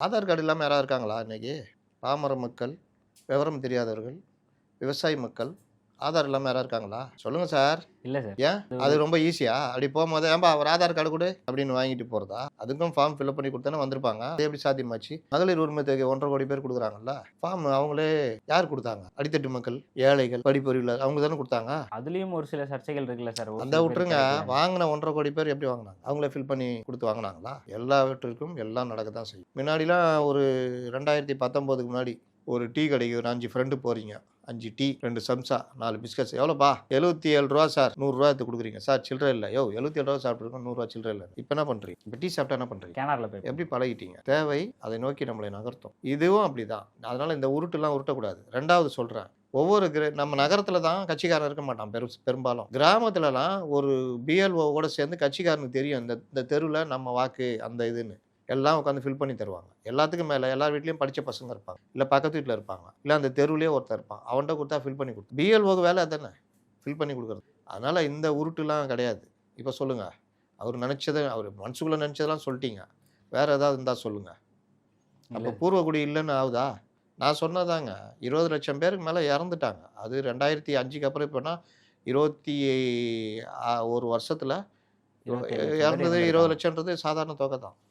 Aadhaar card இல்லாம யாராவது இருக்காங்களா இன்னைக்கு? பாமர மக்கள், விவரம் தெரியாதவர்கள், விவசாயி மக்கள், ஆதார் இல்லாம யாராவது இருக்காங்களா? சொல்லுங்க சார். இல்ல சார். ஏன்? அது ரொம்ப ஈஸியா? அப்படி போம்போது, "ஏம்பா ஒரு ஆதார் கார்டு குடு" அப்படின்னு வாங்கிட்டு போறதா? அதுக்கும் ஃபார்ம் ஃபில்அப் பண்ணி குடுத்தானே வந்திருப்பாங்க. அது எப்படி சாத்தியமாச்சு? மகளிர் உரிமை தொகை 1,50,00,000 பேர் குடுக்குறாங்கல்ல. ஃபார்ம் அவங்களே யார் குடுத்தாங்க? அடித்தட்டு மக்கள், ஏழைகள், படிப்பறிவு இல்லாத அவங்க தானே குடுத்தாங்க. அதுலயும் ஒரு சில சர்ச்சைகள் இருக்குல்ல சார். ஒரு அந்த சில பேருக்கு விட்டுருங்க. கிடைக்கலன்னு. வாங்குன 1,50,00,000 பேர் எப்படி வாங்குனாங்க? அவங்களே ஃபில் பண்ணி குடுத்து வாங்குனாங்களா? எல்லாவற்றிற்கும் எல்லாம் நடக்க தான் செய்யும். முன்னாடிலாம் ஒரு 2019க்கு முன்னாடி ஒரு டீ கடைக்கு ஒரு 5 ஃப்ரெண்டு போறீங்க. 5 டீ, 2 சம்சா, 4 பிஸ்கட்ஸ். எவ்வளோப்பா? ரூ. 77 சார். ரூ. 100 எடுத்து குடுக்குறீங்க. சார் சில்லற இல்ல. யோவ் ரூ. 77 சாப்பிட்டுருக்கோம். ரூ. 100 சில்லற இல்ல. இப்ப என்ன பண்றீங்க? இப்ப டீ சாப்பிட்டா என்ன பண்றீங்க? கேனர்ல பே எப்படி பழகிட்டீங்க? தேவை அதை நோக்கி நம்மளை நகர்த்தும். இதுவும் அப்படிதான். அதனால இந்த உருட்டுலாம் உருட்டக்கூடாது. 2வது சொல்றேன். ஒவ்வொரு நம்ம நகரத்துல தான் கட்சிக்காரன் இருக்க மாட்டான் பெரும்பாலும். கிராமத்துலலாம் ஒரு பிஎல்ஓ கூட சேர்ந்து கட்சிக்காரனுக்கு தெரியும். இந்த இந்த தெருவுல நம்ம வாக்கு அந்த இதுன்னு. எல்லாம் உட்காந்து ஃபில் பண்ணி தருவாங்க. எல்லாத்துக்கும் மேல எல்லார் வீட்லயும் படிச்ச பசங்க இருப்பாங்க. இல்ல பக்கத்து வீட்ல இருப்பாங்க. இல்ல அந்த தெருவுலயே ஒருத்தன் இருப்பான். அவன்ட்ட குடுத்தா ஃபில் பண்ணி குடுத்து பிஎல்ஓக்கு வேலை அதானே. ஃபில் பண்ணி குடுக்குறது. அதனால இந்த உருட்டுலாம் கிடையாது. இப்ப சொல்லுங்க. அவர் நெனச்சத அவர் மனசுக்குள்ள நெனச்சதெல்லாம் சொல்ட்டீங்க. வேற ஏதாவது இருந்தா சொல்லுங்க. இல்ல. அப்ப பூர்வகுடி இல்லன்னு ஆகுதா? நான் சொன்னதாங்க. 20,00,000 பேருக்கு மேல இறந்துட்டாங்க. அது 2005க்கு அப்புறம் இப்பன்னா 21 வருஷத்துல 27 லட்சம் பேர் இறந்தது இருந்திருக்காங்க. 20,00,000ன்றது சாதாரண தொகை தான்.